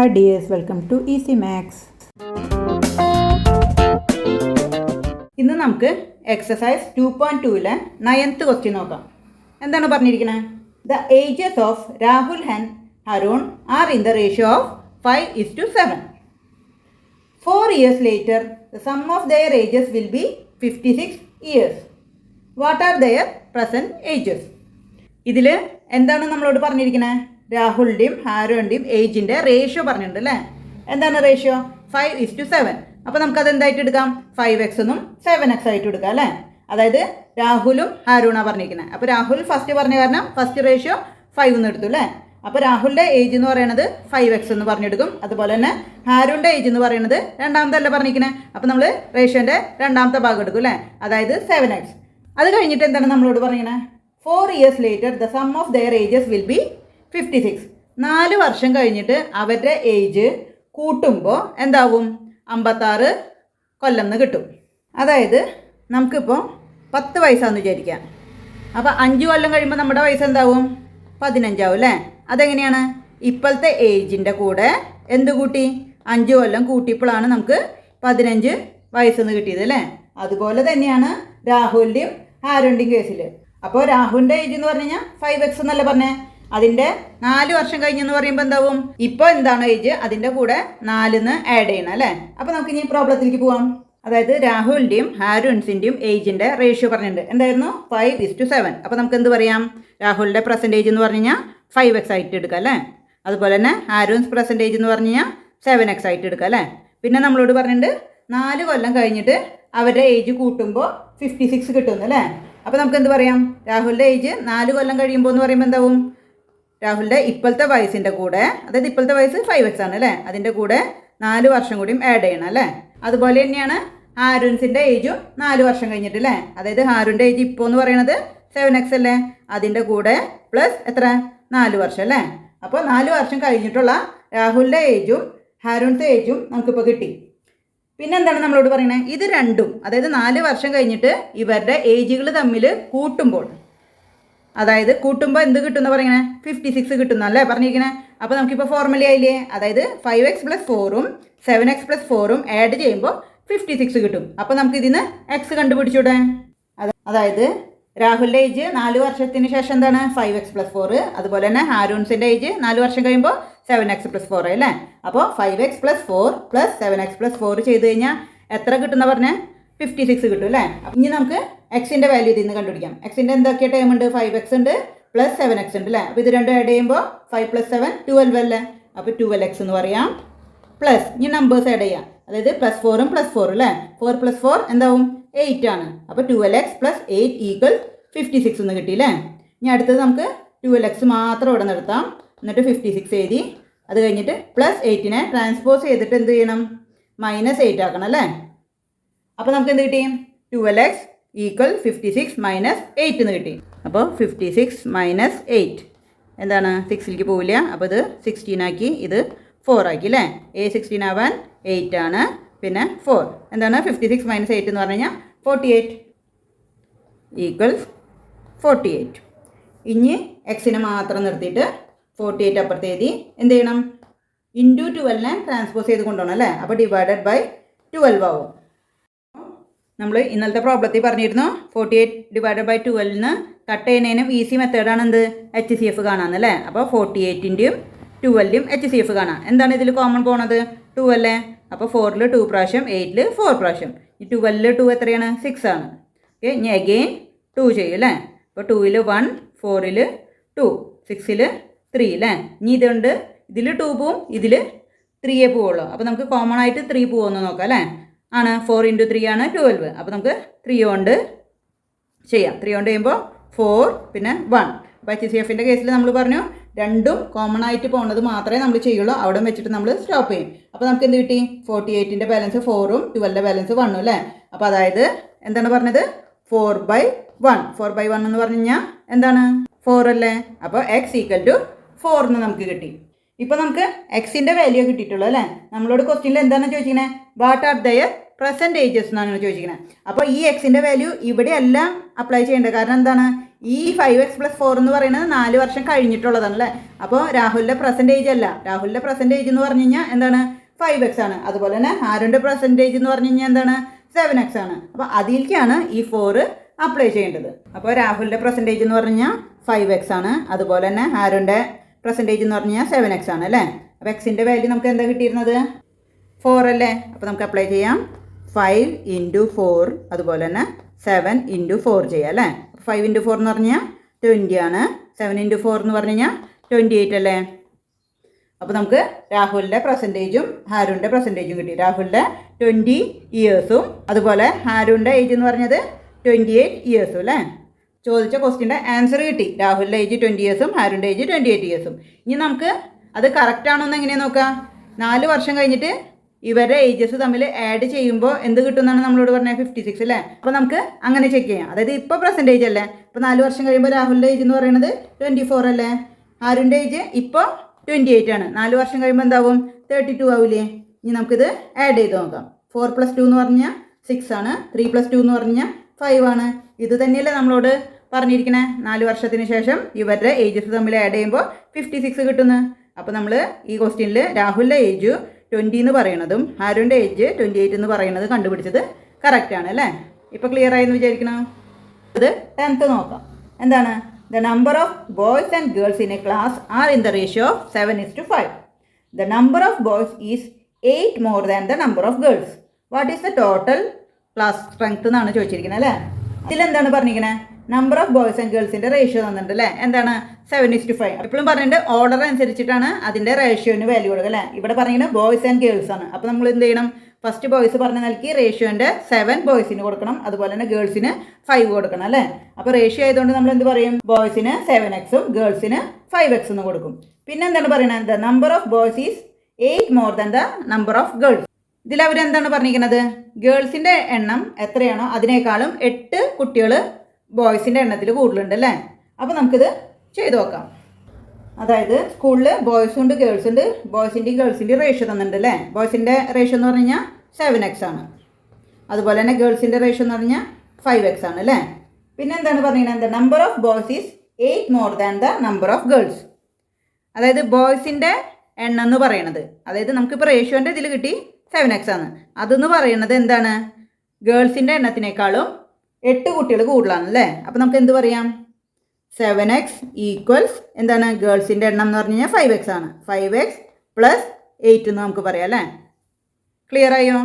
Hi dears, welcome to Easy Maths. ഇന്ന് നമുക്ക് exercise 2.2-ലെ 9th question നോക്കാം. എന്താണ് പറഞ്ഞിരിക്കുന്നത്? The ages of Rahul and Harun are in the ratio of 5:7. 4 years later, the sum of their ages will be 56 years. What are their present ages? ഇതിൽ എന്താണ് നമ്മളോട് പറഞ്ഞിരിക്കുന്നത്? രാഹുലിൻ്റെയും ഹാരുവിൻ്റെയും ഏജിൻ്റെ ratio പറഞ്ഞിട്ടുണ്ട് അല്ലേ? എന്താണ് റേഷ്യോ? 5:7. അപ്പോൾ നമുക്കത് എന്തായിട്ട് എടുക്കാം? 5x എന്നും 7x ആയിട്ട് എടുക്കാം അല്ലേ? അതായത് രാഹുലും ഹാരുണാണ് പറഞ്ഞിരിക്കുന്നത്. അപ്പോൾ രാഹുൽ ഫസ്റ്റ് പറഞ്ഞ കാരണം ഫസ്റ്റ് റേഷ്യോ 5 എന്ന് എടുത്തു അല്ലേ? അപ്പോൾ രാഹുലിൻ്റെ ഏജ് എന്ന് പറയുന്നത് 5x എന്ന് പറഞ്ഞെടുക്കും. അതുപോലെ തന്നെ ഹാരുവിൻ്റെ ഏജ് എന്ന് പറയുന്നത് രണ്ടാമതല്ല പറഞ്ഞിരിക്കുന്നത്. അപ്പോൾ നമ്മൾ റേഷ്യോൻ്റെ രണ്ടാമത്തെ ഭാഗം എടുക്കും അല്ലേ? അതായത് 7x. അത് കഴിഞ്ഞിട്ട് എന്താണ് നമ്മളോട് പറഞ്ഞിരിക്കുന്നത്? 4 years later the sum of their ages will be 56. 4 വർഷം കഴിഞ്ഞിട്ട് അവരുടെ ഏജ് കൂട്ടുമ്പോൾ എന്താവും? 56 കൊല്ലം എന്ന് കിട്ടും. അതായത് നമുക്കിപ്പോൾ 10 വയസ്സാണെന്ന് വിചാരിക്കാം. അപ്പോൾ 5 കൊല്ലം കഴിയുമ്പോൾ നമ്മുടെ വയസ്സ് എന്താവും? 15 ആവും അല്ലേ? അതെങ്ങനെയാണ്? ഇപ്പോഴത്തെ ഏജിൻ്റെ കൂടെ എന്ത് കൂട്ടി? 5 കൊല്ലം കൂട്ടിയപ്പോഴാണ് നമുക്ക് 15 വയസ്സെന്ന് കിട്ടിയത് അല്ലേ? അതുപോലെ തന്നെയാണ് രാഹുലിൻ്റെയും ഹാരുവിൻ്റെയും കേസിൽ. അപ്പോൾ രാഹുലിൻ്റെ ഏജ് എന്ന് പറഞ്ഞു കഴിഞ്ഞാൽ 5x എന്നല്ല പറഞ്ഞേ. അതിൻ്റെ 4 വർഷം കഴിഞ്ഞെന്ന് പറയുമ്പോൾ എന്താവും? ഇപ്പോൾ എന്താണ് ഏജ് അതിൻ്റെ കൂടെ 4 ആഡ് ചെയ്യണം അല്ലേ? അപ്പോൾ നമുക്ക് ഇനി പ്രോബ്ലത്തിലേക്ക് പോവാം. അതായത് രാഹുലിൻ്റെയും ഹാരുൻസിൻ്റെയും ഏജിൻ്റെ റേഷ്യോ പറഞ്ഞിട്ടുണ്ട്. എന്തായിരുന്നു? 5:7. അപ്പോൾ നമുക്ക് എന്ത് പറയാം? രാഹുലിൻ്റെ പ്രസൻറ്റേജ് എന്ന് പറഞ്ഞു കഴിഞ്ഞാൽ 5x ആയിട്ട് എടുക്കാം അല്ലേ? അതുപോലെ തന്നെ ഹാരുൻസ് പ്രസൻറ്റേജ് എന്ന് പറഞ്ഞു കഴിഞ്ഞാൽ 7x ആയിട്ട് എടുക്കാം അല്ലേ? പിന്നെ നമ്മളോട് പറഞ്ഞിട്ടുണ്ട് 4 കൊല്ലം കഴിഞ്ഞിട്ട് അവരുടെ ഏജ് കൂട്ടുമ്പോൾ 56 കിട്ടുന്നു അല്ലേ? അപ്പോൾ നമുക്ക് എന്ത് പറയാം? രാഹുലിൻ്റെ ഏജ് 4 കൊല്ലം കഴിയുമ്പോൾ എന്ന് പറയുമ്പോൾ എന്താവും? രാഹുലിൻ്റെ ഇപ്പോഴത്തെ വയസ്സിൻ്റെ കൂടെ, അതായത് ഇപ്പോഴത്തെ വയസ്സ് 5x ആണ് അല്ലേ? അതിൻ്റെ കൂടെ 4 വർഷം കൂടിയും ആഡ് ചെയ്യണം അല്ലേ? അതുപോലെ തന്നെയാണ് ഹാരുൻസിൻ്റെ ഏജും 4 വർഷം കഴിഞ്ഞിട്ട് അല്ലേ? അതായത് ഹാരുൻ്റെ ഏജ് ഇപ്പോൾ എന്ന് പറയുന്നത് 7x അല്ലേ? അതിൻ്റെ കൂടെ പ്ലസ് എത്ര? 4 വർഷം അല്ലേ? അപ്പോൾ 4 വർഷം കഴിഞ്ഞിട്ടുള്ള രാഹുലിൻ്റെ ഏജും ഹാരുൻസിൻ്റെ ഏജും നമുക്കിപ്പോൾ കിട്ടി. പിന്നെ എന്താണ് നമ്മളോട് പറയുന്നത്? ഇത് രണ്ടും, അതായത് 4 വർഷം കഴിഞ്ഞിട്ട് ഇവരുടെ ഏജുകൾ തമ്മിൽ കൂട്ടുമ്പോൾ, അതായത് കൂട്ടുമ്പോൾ എന്ത് കിട്ടുമെന്ന് പറയണേ? 56 കിട്ടുന്നല്ലേ പറഞ്ഞിരിക്കണേ? അപ്പോൾ നമുക്കിപ്പോൾ ഫോർമുല ആയില്ലേ? അതായത് 5x + 4ഉം 7x + 4ഉം ആഡ് ചെയ്യുമ്പോൾ 56 കിട്ടും. അപ്പോൾ നമുക്ക് ഇതിന് x കണ്ടുപിടിച്ചൂടെ? അതായത് രാഹുലിൻ്റെ ഏജ് 4 വർഷത്തിന് ശേഷം എന്താണ്? 5x + 4. അതുപോലെ തന്നെ ഹാരുൻസിൻ്റെ ഏജ് 4 വർഷം കഴിയുമ്പോൾ 7x + 4 അല്ലേ? അപ്പോൾ 5x + 4 + 7x + 4 ചെയ്ത് കഴിഞ്ഞാൽ എത്ര കിട്ടുന്ന പറഞ്ഞാൽ 56 കിട്ടും അല്ലേ? ഇനി നമുക്ക് എക്സിൻ്റെ വാല്യൂ ഇതിൽ നിന്ന് കണ്ടുപിടിക്കാം. എക്സിൻ്റെ എന്തൊക്കെ ടേം ഉണ്ട്? 5x ഉണ്ട് പ്ലസ് 7x ഉണ്ട് അല്ലേ? അപ്പോൾ ഇത് രണ്ടും ആഡ് ചെയ്യുമ്പോൾ 5 + 7 12 അല്ലേ? അപ്പോൾ 12x എന്ന് പറയാം. പ്ലസ് ഇനി നമ്പേഴ്സ് ആഡ് ചെയ്യാം. അതായത് +4ഉം +4 അല്ലേ? 4 + 4 എന്താവും? 8 ആണ്. അപ്പോൾ 12x + 8 = 56 എന്ന് കിട്ടിയില്ലേ? ഇനി അടുത്തത് നമുക്ക് 12x മാത്രം ഇവിടെ നിർത്താം. എന്നിട്ട് 56 എഴുതി. അത് കഴിഞ്ഞിട്ട് +8നെ ട്രാൻസ്പോസ് ചെയ്തിട്ട് എന്ത് ചെയ്യണം? -8 ആക്കണം അല്ലേ? അപ്പോൾ നമുക്ക് എന്ത് കിട്ടി? 12x = 56 - 8 എന്ന് കിട്ടി. അപ്പോൾ 56 - 8 എന്താണ്? 6ലേക്ക് പോവില്ല. അപ്പോൾ ഇത് 16 ആക്കി, ഇത് 4 ആക്കി അല്ലേ? 16 ആവാൻ 8 ആണ്, പിന്നെ 4 എന്താണ്? 56 - 8 എന്ന് പറഞ്ഞു കഴിഞ്ഞാൽ 48 = 48. ഇനി എക്സിനെ മാത്രം നിർത്തിയിട്ട് 48 അപ്പുറത്ത് എഴുതി എന്ത് ചെയ്യണം? ഇൻറ്റു 12നെ ട്രാൻസ്പോസ് ചെയ്ത് കൊണ്ടുപോകണം അല്ലേ? അപ്പോൾ /12 ആവും. നമ്മൾ ഇന്നലത്തെ പ്രോബ്ലത്തിൽ പറഞ്ഞിരുന്നു 48 / 12 കട്ട് ചെയ്യുന്നതിനും ഈസി മെത്തേഡാണ് എന്ത്? HCF കാണാമെന്നല്ലേ? അപ്പോൾ 48ൻ്റെയും 12ൻ്റെയും HCF കാണാം. എന്താണ് ഇതിൽ കോമൺ പോണത്? 2 അല്ലേ? അപ്പോൾ 4ൽ 2 പ്രാവശ്യം, 8ൽ 4 പ്രാവശ്യം. ഈ 12ൽ 2 എത്രയാണ്? 6 ആണ്. ഓക്കെ, ഇനി അഗെയിൻ 2 ചെയ്യും അല്ലേ? അപ്പോൾ 2ൽ 1, 4ൽ 2, 6ൽ 3 അല്ലേ? ഇനി ഇതുണ്ട്, ഇതിൽ 2 പോവും, ഇതിൽ 3 പോവുള്ളൂ. അപ്പോൾ നമുക്ക് കോമൺ ആയിട്ട് 3 പോകുമെന്ന് നോക്കാം അല്ലേ? ആണ്. 4 × 3 ആണ് 12. അപ്പോൾ നമുക്ക് 3 കൊണ്ട് ചെയ്യാം. 3 കൊണ്ട് ചെയ്യുമ്പോൾ 4 പിന്നെ 1. അപ്പോൾ HCFൻ്റെ കേസിൽ നമ്മൾ പറഞ്ഞു രണ്ടും കോമൺ ആയിട്ട് പോകുന്നത് മാത്രമേ നമ്മൾ ചെയ്യുള്ളൂ. അവിടെ വെച്ചിട്ട് നമ്മൾ സ്റ്റോപ്പ് ചെയ്യും. അപ്പോൾ നമുക്ക് എന്ത് കിട്ടി? 48ൻ്റെ ബാലൻസ് 4ഉം 12ൻ്റെ ബാലൻസ് 1ഉം അല്ലേ? അപ്പോൾ അതായത് എന്താണ് പറഞ്ഞത്? 4/1. 4/1 എന്ന് പറഞ്ഞു കഴിഞ്ഞാൽ എന്താണ്? 4 അല്ലേ? അപ്പോൾ x = 4 എന്ന് നമുക്ക് കിട്ടി. ഇപ്പോൾ നമുക്ക് എക്സിൻ്റെ വാല്യൂ കിട്ടിയിട്ടുള്ളൂ അല്ലേ? നമ്മളോട് ക്വസ്റ്റ്യനിൽ എന്താണ് ചോദിച്ചിരിക്കുന്നത്? What are their present ages എന്നാണ് ചോദിച്ചിരിക്കുന്നത്. അപ്പോൾ ഈ എക്സിൻ്റെ വാല്യൂ ഇവിടെയല്ല അപ്ലൈ ചെയ്യേണ്ടത്. കാരണം എന്താണ്, ഈ 5x+4 എന്ന് പറയുന്നത് 4 വർഷം കഴിഞ്ഞിട്ടുള്ളതാണ് അല്ലേ. അപ്പോൾ രാഹുലിൻ്റെ പ്രസൻറ്റ് ഏജ് അല്ല. രാഹുലിൻ്റെ പ്രസൻറ്റ് ഏജ് എന്ന് പറഞ്ഞു കഴിഞ്ഞാൽ എന്താണ്, 5x ആണ്. അതുപോലെ തന്നെ ഹാരുൻ്റെ പ്രസൻറ്റ് ഏജ് എന്ന് പറഞ്ഞു കഴിഞ്ഞാൽ എന്താണ്, 7x ആണ്. അപ്പോൾ അതിലേക്കാണ് ഈ 4 അപ്ലൈ ചെയ്യേണ്ടത്. അപ്പോൾ രാഹുലിൻ്റെ പ്രസൻറ്റേജ് എന്ന് പറഞ്ഞു കഴിഞ്ഞാൽ 5x ആണ്. അതുപോലെ തന്നെ ഹാരുൻ്റെ പ്രസൻറ്റേജ് എന്ന് പറഞ്ഞു കഴിഞ്ഞാൽ 7x ആണ് അല്ലേ. അപ്പോൾ എക്സിൻ്റെ വാല്യൂ നമുക്ക് എന്താ കിട്ടിയിരുന്നത്, 4 അല്ലേ. അപ്പോൾ നമുക്ക് അപ്ലൈ ചെയ്യാം. 5 × 4 അതുപോലെ തന്നെ 7 × 4 ചെയ്യാം അല്ലേ. 5 × 4 എന്ന് പറഞ്ഞാൽ 20 ആണ്. 7 × 4 എന്ന് പറഞ്ഞു കഴിഞ്ഞാൽ 28 അല്ലേ. അപ്പോൾ നമുക്ക് രാഹുലിൻ്റെ പ്രസൻറ്റേജും ഹാരുൻ്റെ പ്രസൻറ്റേജും കിട്ടി. രാഹുലിൻ്റെ 20 ഇയേഴ്സും അതുപോലെ ഹാരുൻ്റെ ഏജ് എന്ന് പറഞ്ഞത് 28 ഇയേഴ്സും അല്ലേ. ചോദിച്ച ക്വസ്റ്റ്യൻ്റെ ആൻസർ കിട്ടി. രാഹുലിൻ്റെ ഏജ് 20 ഇയേഴ്സും ഹാരുൻ്റെ ഏജ് 28 ഇയേഴ്സും. ഇനി നമുക്ക് അത് കറക്റ്റ് ആണോ എന്ന് എങ്ങനെയാണ് നോക്കുക. 4 വർഷം കഴിഞ്ഞിട്ട് ഇവരുടെ ഏജസ് തമ്മിൽ ആഡ് ചെയ്യുമ്പോൾ എന്ത് കിട്ടുമെന്നാണ് നമ്മളോട് പറഞ്ഞത്, 56 അല്ലേ. അപ്പോൾ നമുക്ക് അങ്ങനെ ചെക്ക് ചെയ്യാം. അതായത് ഇപ്പോൾ പ്രസൻറ്റേജ് അല്ലേ. ഇപ്പോൾ 4 വർഷം കഴിയുമ്പോൾ രാഹുലിൻ്റെ ഏജ് എന്ന് പറയുന്നത് 24 അല്ലേ. ഹാരുൻ്റെ ഏജ് ഇപ്പോൾ 28 ആണ്. 4 വർഷം കഴിയുമ്പോൾ എന്താവും, 32 ആവില്ലേ. ഇനി നമുക്കിത് ആഡ് ചെയ്ത് നോക്കാം. 4 + 2 എന്ന് പറഞ്ഞാൽ 6 ആണ്. 3 + 2 എന്ന് പറഞ്ഞാൽ 5 ആണ്. ഇത് തന്നെയല്ലേ നമ്മളോട് പറഞ്ഞിരിക്കണേ. 4 വർഷത്തിന് ശേഷം ഇവരുടെ ഏജസ് തമ്മിൽ ആഡ് ചെയ്യുമ്പോൾ 56 കിട്ടുന്നു. അപ്പോൾ നമ്മൾ ഈ ക്വസ്റ്റ്യനിൽ രാഹുലിൻ്റെ ഏജ് 20 എന്ന് പറയുന്നതും ഹാരുൻ്റെ ഏജ് 28 എന്ന് പറയുന്നത് കണ്ടുപിടിച്ചത് കറക്റ്റാണ് അല്ലേ. ഇപ്പോൾ ക്ലിയർ ആയെന്ന് വിചാരിക്കണം. ഇത് 10th നോക്കാം. എന്താണ്, the number of boys and girls in a class are in the ratio of 7:5. The number of boys is 8 more than the number of girls. What is the total class strength എന്നാണ് ചോദിച്ചിരിക്കുന്നത് അല്ലേ. ഇതിലെന്താണ് പറഞ്ഞിരിക്കുന്നത്, number of boys and ഗേൾസിൻ്റെ ratio തന്നിട്ടുണ്ട് അല്ലേ. എന്താണ്, 7:5. എപ്പോഴും പറഞ്ഞിട്ട് ഓർഡർ അനുസരിച്ചിട്ടാണ് അതിൻ്റെ റേഷ്യോന് വാല്യൂ കൊടുക്കുക അല്ലേ. ഇവിടെ പറഞ്ഞിരിക്കുന്നത് ബോയ്സ് ആൻഡ് ഗേൾസ് ആണ്. അപ്പോൾ നമ്മൾ എന്ത് ചെയ്യണം, ഫസ്റ്റ് ബോയ്സ് പറഞ്ഞ നൽകി റേഷ്യോൻ്റെ 7 ബോയ്സിന് കൊടുക്കണം. അതുപോലെ തന്നെ ഗേൾസിന് 5 കൊടുക്കണം അല്ലേ. അപ്പോൾ റേഷ്യോ ആയതുകൊണ്ട് നമ്മൾ എന്ത് പറയും, ബോയ്സിന് 7x ഗേൾസിന് 5x എന്ന് കൊടുക്കും. പിന്നെ എന്താണ് പറയുന്നത്, the number of boys is 8 more than the number of girls. ഇതിൽ അവരെന്താണ് പറഞ്ഞിരിക്കുന്നത്, ഗേൾസിൻ്റെ എണ്ണം എത്രയാണോ അതിനേക്കാളും 8 കുട്ടികൾ ബോയ്സിൻ്റെ എണ്ണത്തിൽ കൂടുതലുണ്ട് അല്ലേ. അപ്പോൾ നമുക്കിത് ചെയ്ത് നോക്കാം. അതായത് സ്കൂളിൽ ബോയ്സും ഉണ്ട് ഗേൾസും ഉണ്ട്. ബോയ്സിൻ്റെയും ഗേൾസിൻ്റെയും റേഷ്യോ തന്നിട്ടുണ്ട് അല്ലേ. ബോയ്സിൻ്റെ റേഷ്യോ എന്ന് പറഞ്ഞു കഴിഞ്ഞാൽ 7x ആണ്. അതുപോലെ തന്നെ ഗേൾസിൻ്റെ റേഷ്യോ എന്ന് പറഞ്ഞാൽ 5x ആണ് അല്ലേ. പിന്നെ എന്താണ് പറയുന്നത്, number of boys is 8 more than the number of girls. അതായത് ബോയ്സിൻ്റെ എണ്ണം എന്ന് പറയണത്, അതായത് നമുക്കിപ്പോൾ റേഷ്യോൻ്റെ ഇതിൽ കിട്ടി 7x ആണ്. അതെന്ന് പറയുന്നത് എന്താണ്, ഗേൾസിൻ്റെ എണ്ണത്തിനേക്കാളും 8 കുട്ടികൾ കൂടുതലാണ് അല്ലേ. അപ്പോൾ നമുക്ക് എന്ത് പറയാം, 7x ഈക്വൽസ് എന്താണ്, ഗേൾസിൻ്റെ എണ്ണം എന്ന് പറഞ്ഞു കഴിഞ്ഞാൽ 5x ആണ്. 5x + 8 എന്ന് നമുക്ക് പറയാം അല്ലേ. ക്ലിയർ ആയോ.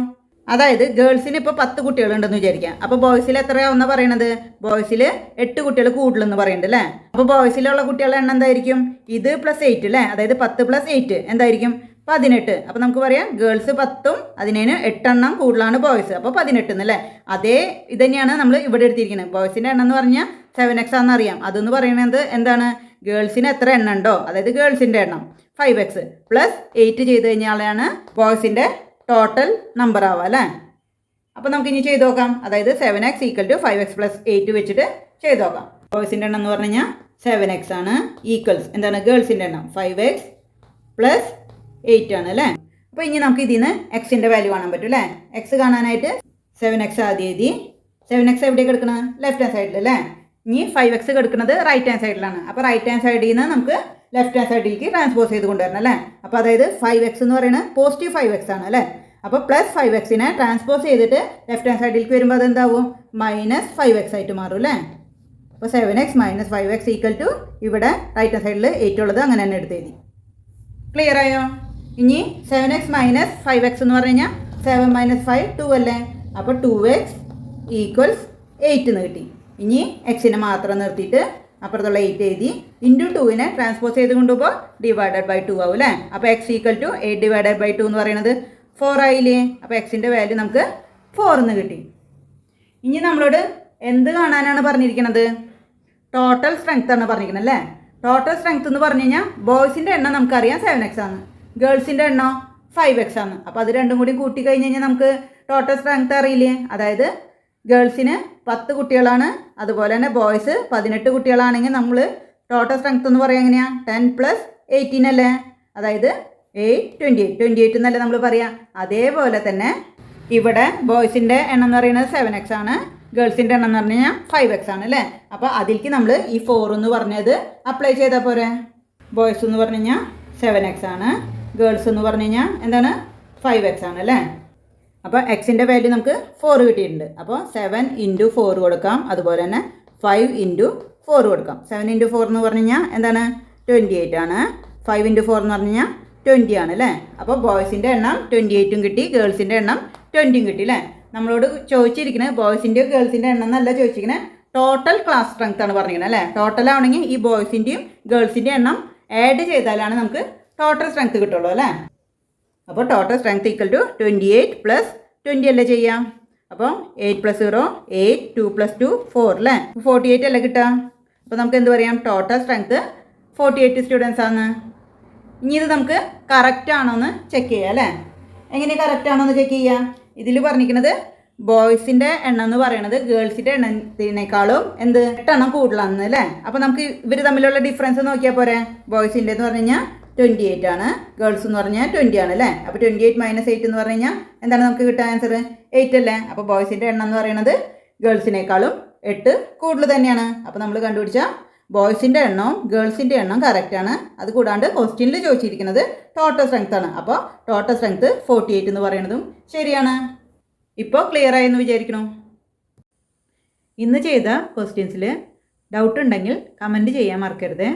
അതായത് ഗേൾസിന് ഇപ്പോൾ 10 കുട്ടികളുണ്ടെന്ന് വിചാരിക്കാം. അപ്പോൾ ബോയ്സിൽ എത്രയാവുന്ന പറയണത്, ബോയ്സിൽ 8 കുട്ടികൾ കൂടുതലെന്ന് പറയുന്നുണ്ട് അല്ലേ. അപ്പോൾ ബോയ്സിലുള്ള കുട്ടികളുടെ എണ്ണം എന്തായിരിക്കും, ഇത് +8 അല്ലേ. അതായത് 10 + 8 എന്തായിരിക്കും, 18. അപ്പോൾ നമുക്ക് പറയാം ഗേൾസ് 10ഉം അതിനേന് 8 എണ്ണം കൂടുതലാണ് ബോയ്സ്. അപ്പോൾ 18 എന്നല്ലേ. അതേ ഇത് തന്നെയാണ് നമ്മൾ ഇവിടെ എടുത്തിരിക്കുന്നത്. ബോയ്സിൻ്റെ എണ്ണം എന്ന് പറഞ്ഞാൽ 7x ആണെന്ന് അറിയാം. അതെന്ന് പറയുന്നത് എന്താണ്, ഗേൾസിന് എത്ര എണ്ണം ഉണ്ടോ, അതായത് ഗേൾസിൻ്റെ എണ്ണം 5x + 8 ചെയ്ത് കഴിഞ്ഞാലാണ് ബോയ്സിൻ്റെ ടോട്ടൽ നമ്പർ ആവുക അല്ലേ. അപ്പോൾ നമുക്ക് ഇനി ചെയ്ത് നോക്കാം. അതായത് 7x = 5x + 8 വെച്ചിട്ട് ചെയ്ത് നോക്കാം. ബോയ്സിൻ്റെ എണ്ണം എന്ന് പറഞ്ഞു കഴിഞ്ഞാൽ 7x ആണ്. ഈക്വൽസ് എന്താണ്, ഗേൾസിൻ്റെ എണ്ണം 5x + 8 ആണ് അല്ലേ. അപ്പോൾ ഇനി നമുക്ക് ഇതിൽ നിന്ന് എക്സിൻ്റെ വാല്യൂ കാണാൻ പറ്റും അല്ലേ. എക്സ് കാണാനായിട്ട് 7x ആദ്യം എഴുതി. 7x എവിടെയാണ് കിടക്കുന്നത്, ലെഫ്റ്റ് ഹാൻഡ് സൈഡിൽ അല്ലേ. ഇനി 5x കിടക്കുന്നത് റൈറ്റ് ഹാൻഡ് സൈഡിലാണ്. അപ്പോൾ റൈറ്റ് ഹാൻഡ് സൈഡിൽ നിന്ന് നമുക്ക് ലെഫ്റ്റ് ഹാൻഡ് സൈഡിലേക്ക് ട്രാൻസ്പോസ് ചെയ്ത് കൊണ്ടുവരണം അല്ലേ. അപ്പോൾ അതായത് 5x എന്ന് പറയുന്നത് പോസിറ്റീവ് 5x ആണ് അല്ലേ. അപ്പോൾ +5xനെ ട്രാൻസ്പോസ് ചെയ്തിട്ട് ലെഫ്റ്റ് ഹാൻഡ് സൈഡിലേക്ക് വരുമ്പോൾ അതെന്താവും, -5x ആയിട്ട് മാറും അല്ലേ. അപ്പോൾ 7x - 5x = ഇവിടെ റൈറ്റ് ഹാൻഡ് സൈഡിൽ 8 ഉള്ളത് അങ്ങനെ തന്നെ എടുത്ത് എഴുതി. ക്ലിയർ ആയോ. ഇനി 7x - 5x എന്ന് പറഞ്ഞു കഴിഞ്ഞാൽ 7 - 5 2 അല്ലേ. അപ്പോൾ 2x = 8 എന്ന് കിട്ടി. ഇനി എക്സിനെ മാത്രം നിർത്തിയിട്ട് അപ്പുറത്തുള്ള 8 എഴുതി. ഇൻറ്റു 2നെ ട്രാൻസ്പോസ് ചെയ്ത് കൊണ്ടുപോകുമ്പോൾ /2 ആവും അല്ലേ. അപ്പോൾ x = 8/2 എന്ന് പറയുന്നത് 4 ആയില്ലേ. അപ്പോൾ എക്സിൻ്റെ വാല്യൂ നമുക്ക് 4 എന്ന് കിട്ടി. ഇനി നമ്മളോട് എന്ത് കാണാനാണ് പറഞ്ഞിരിക്കുന്നത്, ടോട്ടൽ സ്ട്രെങ്ത് ആണ് പറഞ്ഞിരിക്കുന്നത് അല്ലേ. ടോട്ടൽ സ്ട്രെങ്ത് എന്ന് പറഞ്ഞു കഴിഞ്ഞാൽ ബോയ്സിൻ്റെ എണ്ണം നമുക്കറിയാം 7x ആണ്, ഗേൾസിൻ്റെ എണ്ണം 5x ആണ്. അപ്പോൾ അത് രണ്ടും കൂടി കൂട്ടി കഴിഞ്ഞ് കഴിഞ്ഞാൽ നമുക്ക് ടോട്ടൽ സ്ട്രെങ്ത് അറിയില്ലേ. അതായത് ഗേൾസിന് 10 കുട്ടികളാണ്, അതുപോലെ തന്നെ ബോയ്സ് 18 കുട്ടികളാണെങ്കിൽ നമ്മൾ ടോട്ടൽ സ്ട്രെങ്ത് എന്ന് പറയാം എങ്ങനെയാണ്, 10 + 18 അല്ലേ. അതായത് 28 എന്നല്ലേ നമ്മൾ പറയാം. അതേപോലെ തന്നെ ഇവിടെ ബോയ്സിൻ്റെ എണ്ണം എന്ന് പറയുന്നത് 7x ആണ്, ഗേൾസിൻ്റെ എണ്ണം എന്ന് പറഞ്ഞു കഴിഞ്ഞാൽ 5x ആണ് അല്ലേ. അപ്പോൾ അതിലേക്ക് നമ്മൾ ഈ 4 എന്ന് പറഞ്ഞത് അപ്ലൈ ചെയ്താൽ പോരെ. ബോയ്സ് എന്ന് പറഞ്ഞു കഴിഞ്ഞാൽ 7x ആണ്, ഗേൾസ് എന്ന് പറഞ്ഞു കഴിഞ്ഞാൽ എന്താണ് 5x ആണ് അല്ലേ. അപ്പോൾ എക്സിൻ്റെ വാല്യൂ നമുക്ക് 4 കിട്ടിയിട്ടുണ്ട്. അപ്പോൾ 7 × 4 കൊടുക്കാം, അതുപോലെ തന്നെ 5 × 4 കൊടുക്കാം. 7 × 4 എന്ന് പറഞ്ഞു കഴിഞ്ഞാൽ എന്താണ് 28 ആണ്, 5 × 4 എന്ന് പറഞ്ഞു കഴിഞ്ഞാൽ 20 ആണ് അല്ലേ. അപ്പോൾ ബോയ്സിൻ്റെ എണ്ണം 28ഉം കിട്ടി, ഗേൾസിൻ്റെ എണ്ണം 20ഉം കിട്ടി അല്ലേ. നമ്മളോട് ചോദിച്ചിരിക്കുന്നത് ബോയ്സിൻ്റെയോ ഗേൾസിൻ്റെ എണ്ണം എന്നല്ല ചോദിച്ചിരിക്കുന്നത്, ടോട്ടൽ ക്ലാസ് സ്ട്രെങ്ത് ആണ് പറഞ്ഞിരിക്കുന്നത് അല്ലേ. ടോട്ടൽ ആണെങ്കിൽ ഈ ബോയ്സിൻ്റെയും ഗേൾസിൻ്റെ എണ്ണം ആഡ് ചെയ്താലാണ് നമുക്ക് ടോട്ടൽ സ്ട്രെങ്ത് കിട്ടുള്ളൂ അല്ലേ. അപ്പോൾ ടോട്ടൽ സ്ട്രെങ്ത് ഈക്വൽ ടു 28 + 20 അല്ലേ ചെയ്യാം. അപ്പോൾ 8 + 0 8, 2 + 2 4 അല്ലേ. 48 അല്ലേ കിട്ടുക. അപ്പോൾ നമുക്ക് എന്ത് പറയാം, ടോട്ടൽ സ്ട്രെങ്ത് 48 സ്റ്റുഡൻസ് ആണ്. ഇനി ഇത് നമുക്ക് കറക്റ്റ് ആണോ എന്ന് ചെക്ക് ചെയ്യാം അല്ലേ. എങ്ങനെ കറക്റ്റ് ആണോ എന്ന് ചെക്ക് ചെയ്യാം. ഇതിൽ പറഞ്ഞിരിക്കുന്നത് ബോയ്സിൻ്റെ എണ്ണം എന്ന് പറയുന്നത് ഗേൾസിൻ്റെ എണ്ണത്തിനേക്കാളും 8 എണ്ണം കൂടുതലാണെന്ന് അല്ലേ. അപ്പോൾ നമുക്ക് ഇവർ തമ്മിലുള്ള ഡിഫറൻസ് നോക്കിയാൽ പോരെ. ബോയ്സിൻ്റെ എന്ന് പറഞ്ഞു കഴിഞ്ഞാൽ 28 ആണ്, ഗേൾസ് എന്ന് പറഞ്ഞാൽ 20 ആണ് അല്ലേ. അപ്പോൾ 28 - 8 എന്ന് പറഞ്ഞു കഴിഞ്ഞാൽ എന്താണ് നമുക്ക് കിട്ടാൻ ആൻസർ 8 അല്ലേ. അപ്പോൾ ബോയ്സിൻ്റെ എണ്ണം എന്ന് പറയുന്നത് ഗേൾസിനേക്കാളും 8 കൂടുതൽ തന്നെയാണ്. അപ്പോൾ നമ്മൾ കണ്ടുപിടിച്ച ബോയ്സിൻ്റെ എണ്ണവും ഗേൾസിൻ്റെ എണ്ണം കറക്റ്റാണ്. അത് കൂടാണ്ട് ക്വസ്റ്റ്യനിൽ ചോദിച്ചിരിക്കുന്നത് ടോട്ടൽ സ്ട്രെങ്ത് ആണ്. അപ്പോൾ ടോട്ടൽ സ്ട്രെങ്ത് 48 എന്ന് പറയുന്നതും ശരിയാണ്. ഇപ്പോൾ ക്ലിയർ ആയെന്ന് വിചാരിക്കണം. ഇന്ന് ചെയ്ത ക്വസ്റ്റ്യൻസിൽ ഡൗട്ട് ഉണ്ടെങ്കിൽ കമൻറ്റ് ചെയ്യാൻ മറക്കരുത്.